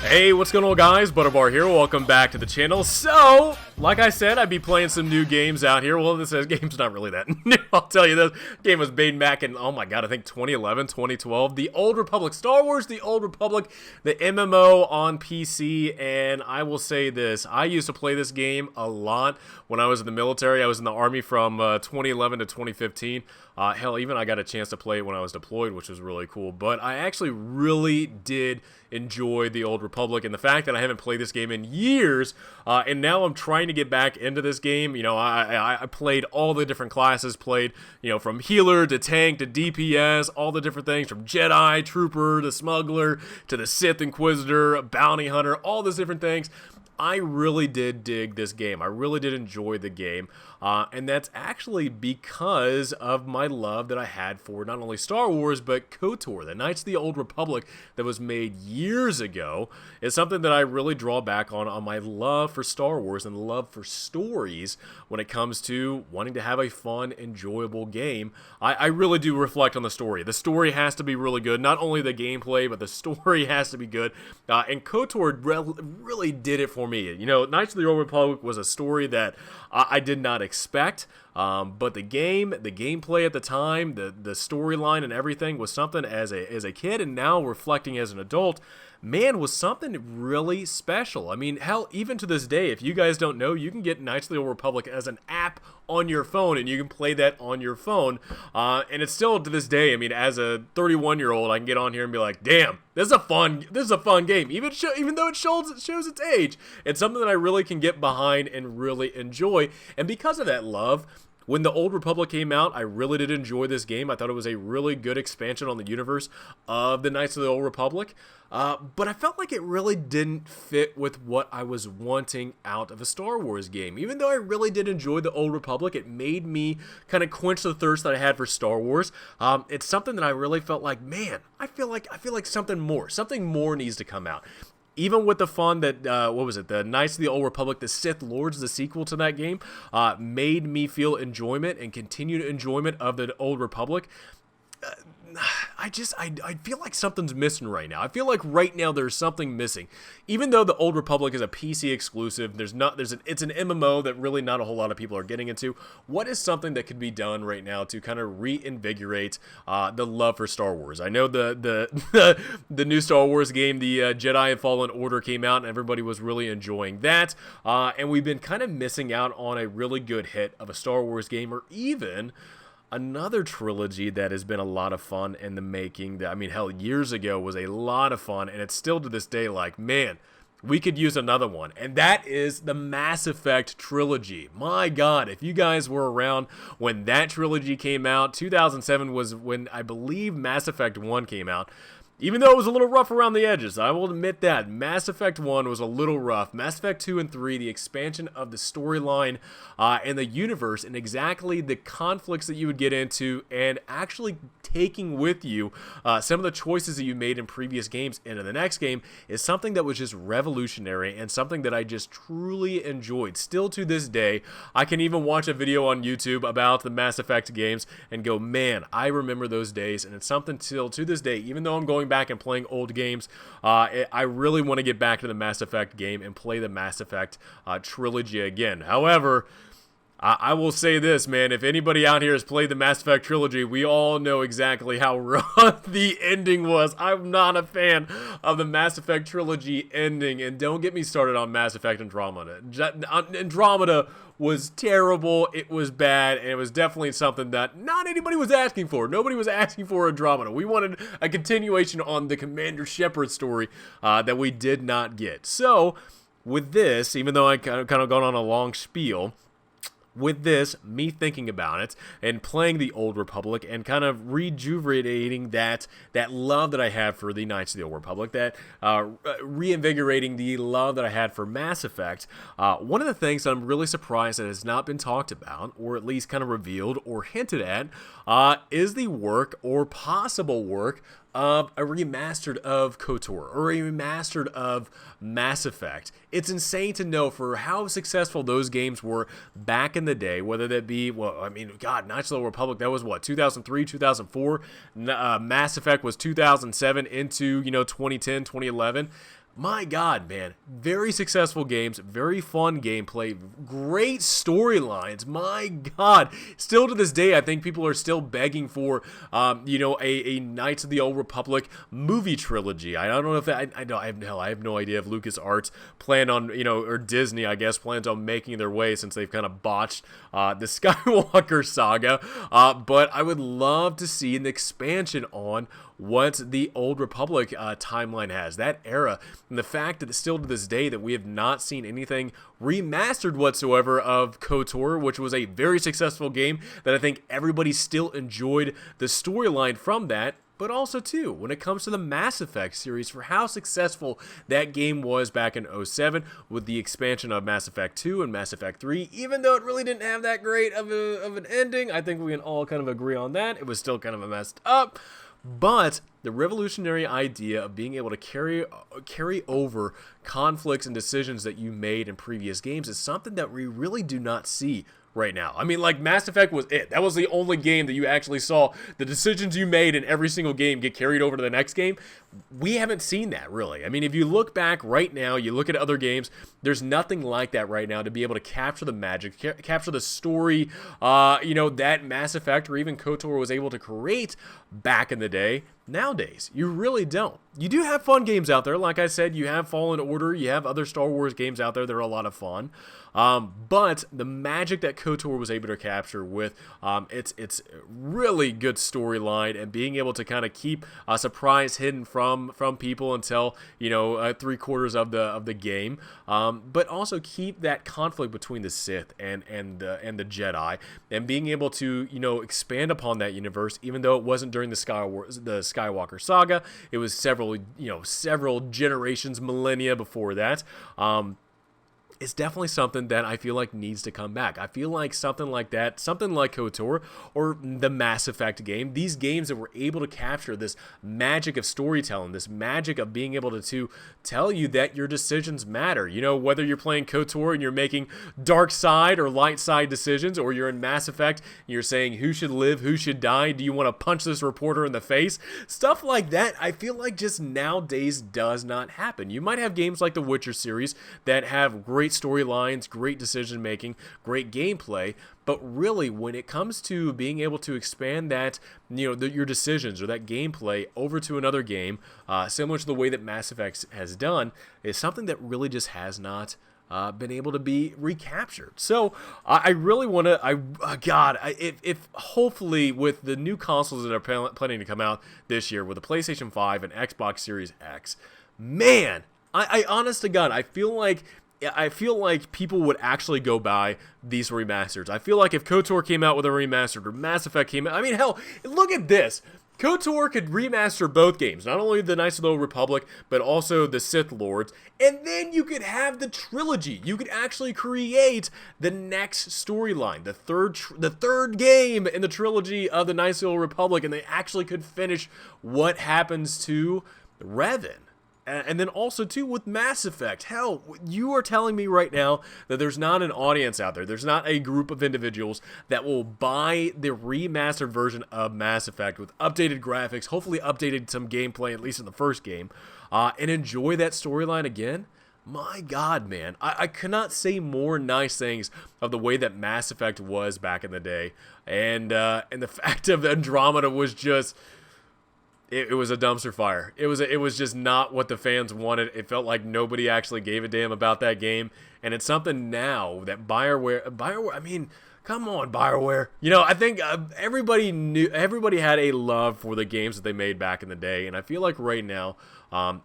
Hey, what's going on, guys? Butterbar here. Welcome back to the channel. So, like I said, I'd be playing some new games out here. Well, this game's not really that new, I'll tell you. This game was made back in, oh my god, I think 2011, 2012. The Old Republic, Star Wars, The Old Republic, the MMO on PC, and I will say this. I used to play this game a lot when I was in the military. I was in the Army from 2011 to 2015. Hell, even I got a chance to play it when I was deployed, which was really cool. But I actually really did enjoy the Old Republic, and the fact that I haven't played this game in years, and now I'm trying to get back into this game. You know, I played all the different classes, played, you know, from healer to tank to DPS, all the different things, from Jedi, Trooper to Smuggler to the Sith Inquisitor, Bounty Hunter, all those different things. I really did dig this game. I really did enjoy the game, and that's actually because of my love that I had for not only Star Wars, but KOTOR, the Knights of the Old Republic that was made years ago. It's something that I really draw back on my love for Star Wars and love for stories when it comes to wanting to have a fun, enjoyable game. I really do reflect on the story. The story has to be really good. Not only the gameplay, but the story has to be good, and KOTOR really did it for me. You know, Knights of the Old Republic was a story that I did not expect, but the gameplay at the time, the storyline and everything was something as a kid, and now reflecting as an adult, man, was something really special. I mean, hell, even to this day, if you guys don't know, you can get Knights of the Old Republic as an app on your phone, and you can play that on your phone, and it's still to this day. I mean, as a 31-year-old, I can get on here and be like, damn, this is a fun game, even though it shows its age. It's something that I really can get behind and really enjoy, and because of that love, when the Old Republic came out, I really did enjoy this game. I thought it was a really good expansion on the universe of the Knights of the Old Republic, but I felt like it really didn't fit with what I was wanting out of a Star Wars game. Even though I really did enjoy the Old Republic, it made me kind of quench the thirst that I had for Star Wars. It's something that I really felt like, man, I feel like something more needs to come out. Even with the fun that, what was it, the Knights of the Old Republic, the Sith Lords, the sequel to that game, made me feel enjoyment and continued enjoyment of the Old Republic. I feel like something's missing right now. I feel like right now there's something missing. Even though the Old Republic is a PC exclusive, it's an MMO that really not a whole lot of people are getting into. What is something that could be done right now to kind of reinvigorate the love for Star Wars? I know the new Star Wars game, the Jedi Fallen Order, came out, and everybody was really enjoying that. And we've been kind of missing out on a really good hit of a Star Wars game, or even another trilogy that has been a lot of fun in the making. I mean, hell, years ago was a lot of fun, and it's still to this day like, man, we could use another one, and that is the Mass Effect trilogy. My god, if you guys were around when that trilogy came out, 2007 was when I believe Mass Effect 1 came out. Even though it was a little rough around the edges, I will admit that. Mass Effect 1 was a little rough. Mass Effect 2 and 3, the expansion of the storyline and the universe, and exactly the conflicts that you would get into, and actually taking with you some of the choices that you made in previous games into the next game, is something that was just revolutionary and something that I just truly enjoyed. Still to this day, I can even watch a video on YouTube about the Mass Effect games and go, man, I remember those days, and it's something still to this day, even though I'm going back and playing old games, I really want to get back to the Mass Effect game and play the Mass Effect trilogy again. However, I will say this, man, if anybody out here has played the Mass Effect trilogy, we all know exactly how rough the ending was. I'm not a fan of the Mass Effect trilogy ending, and don't get me started on Mass Effect Andromeda. Andromeda was terrible, it was bad, and it was definitely something that not anybody was asking for. Nobody was asking for Andromeda. We wanted a continuation on the Commander Shepard story that we did not get. So, with this, even though I kind of gone on a long spiel, with this, me thinking about it and playing the Old Republic and kind of rejuvenating that love that I have for the Knights of the Old Republic, that reinvigorating the love that I had for Mass Effect, one of the things that I'm really surprised that has not been talked about, or at least kind of revealed or hinted at, is the work or possible work of a remastered of KOTOR or a remastered of Mass Effect. It's insane to know for how successful those games were back in the day, whether that be, well, I mean, God, Knights of the Republic, that was what, 2003, 2004? Mass Effect was 2007 into, 2010, 2011. My God, man. Very successful games, very fun gameplay, great storylines. My God. Still to this day, I think people are still begging for, a Knights of the Old Republic movie trilogy. I don't know if that, I have no idea if LucasArts plan on, or Disney, I guess, plans on making their way since they've kind of botched the Skywalker saga. But I would love to see an expansion on what the Old Republic timeline has, that era, and the fact that still to this day that we have not seen anything remastered whatsoever of KOTOR, which was a very successful game that I think everybody still enjoyed the storyline from that. But also, too, when it comes to the Mass Effect series, for how successful that game was back in 07 with the expansion of Mass Effect 2 and Mass Effect 3, even though it really didn't have that great of an ending, I think we can all kind of agree on that. It was still kind of messed up. But the revolutionary idea of being able to carry over conflicts and decisions that you made in previous games is something that we really do not see right now. I mean, like, Mass Effect was it. That was the only game that you actually saw the decisions you made in every single game get carried over to the next game. We haven't seen that, really. I mean, if you look back right now, you look at other games, there's nothing like that right now to be able to capture the magic, capture the story, that Mass Effect or even KOTOR was able to create back in the day. Nowadays, you really don't. You do have fun games out there. Like I said, you have Fallen Order, you have other Star Wars games out there that are a lot of fun. But the magic that KOTOR was able to capture with its really good storyline and being able to kind of keep a surprise hidden from people until 3/4 of the game, but also keep that conflict between the Sith and the Jedi, and being able to expand upon that universe, even though it wasn't during the Skywalker saga. It was several generations, millennia before that. It's definitely something that I feel like needs to come back. I feel like something like that, something like KOTOR or the Mass Effect game, these games that were able to capture this magic of storytelling, this magic of being able to tell you that your decisions matter. Whether you're playing KOTOR and you're making dark side or light side decisions, or you're in Mass Effect and you're saying who should live, who should die, do you want to punch this reporter in the face? Stuff like that, I feel like just nowadays does not happen. You might have games like the Witcher series that have great storylines, great decision making, great gameplay, but really when it comes to being able to expand that, your decisions or that gameplay over to another game, similar to the way that Mass Effect has done, is something that really just has not been able to be recaptured. So I really want to, if hopefully with the new consoles that are planning to come out this year with the PlayStation 5 and Xbox Series X, man, I honest to God, I feel like people would actually go buy these remasters. I feel like if KOTOR came out with a remastered or Mass Effect came out, I mean, hell, look at this. KOTOR could remaster both games, not only the Knights of the Old Republic, but also the Sith Lords, and then you could have the trilogy. You could actually create the next storyline, the third game in the trilogy of the Knights of the Old Republic, and they actually could finish what happens to Revan. And then also, too, with Mass Effect. Hell, you are telling me right now that there's not an audience out there. There's not a group of individuals that will buy the remastered version of Mass Effect with updated graphics, hopefully updated some gameplay, at least in the first game, and enjoy that storyline again? My God, man. I cannot say more nice things of the way that Mass Effect was back in the day. And the fact of Andromeda was just... It was a dumpster fire. It was just not what the fans wanted. It felt like nobody actually gave a damn about that game, and it's something now that Bioware. I mean, come on, Bioware. I think everybody had a love for the games that they made back in the day, and I feel like right now,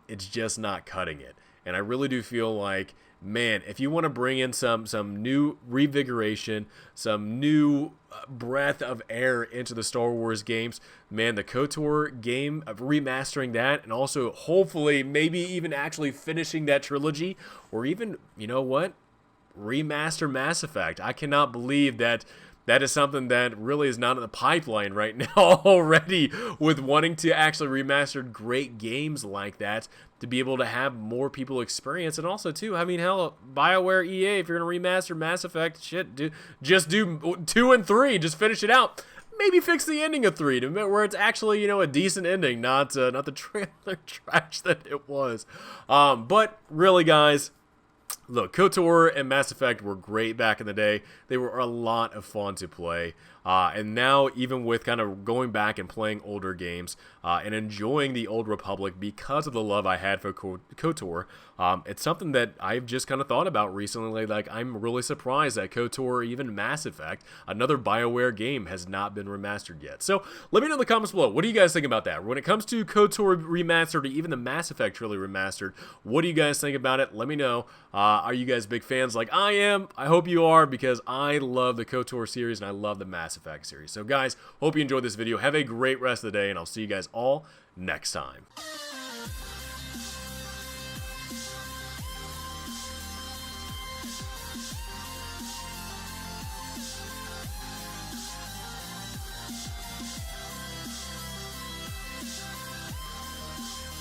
it's just not cutting it. And I really do feel like, man, if you want to bring in some new revigoration, some new breath of air into the Star Wars games, man, the KOTOR game, remastering that, and also hopefully maybe even actually finishing that trilogy, or even, remaster Mass Effect. I cannot believe that is something that really is not in the pipeline right now already, with wanting to actually remaster great games like that to be able to have more people experience. And also, too, I mean, hell, Bioware, EA, if you're going to remaster Mass Effect, shit, just do 2 and 3, just finish it out. maybe fix the ending of 3 to where it's actually, you know, a decent ending, not the trailer trash that it was. But really, guys, look, KOTOR and Mass Effect were great back in the day. They were a lot of fun to play. And now, even with kind of going back and playing older games and enjoying the Old Republic because of the love I had for KOTOR, it's something that I've just kind of thought about recently. Like, I'm really surprised that KOTOR or even Mass Effect, another Bioware game, has not been remastered yet. So let me know in the comments below. What do you guys think about that? When it comes to KOTOR remastered or even the Mass Effect Trilogy remastered, what do you guys think about it? Let me know. Are you guys big fans like I am? I hope you are, because I love the KOTOR series and I love the Mass Effect series. So guys, hope you enjoyed this video. Have a great rest of the day, and I'll see you guys all next time.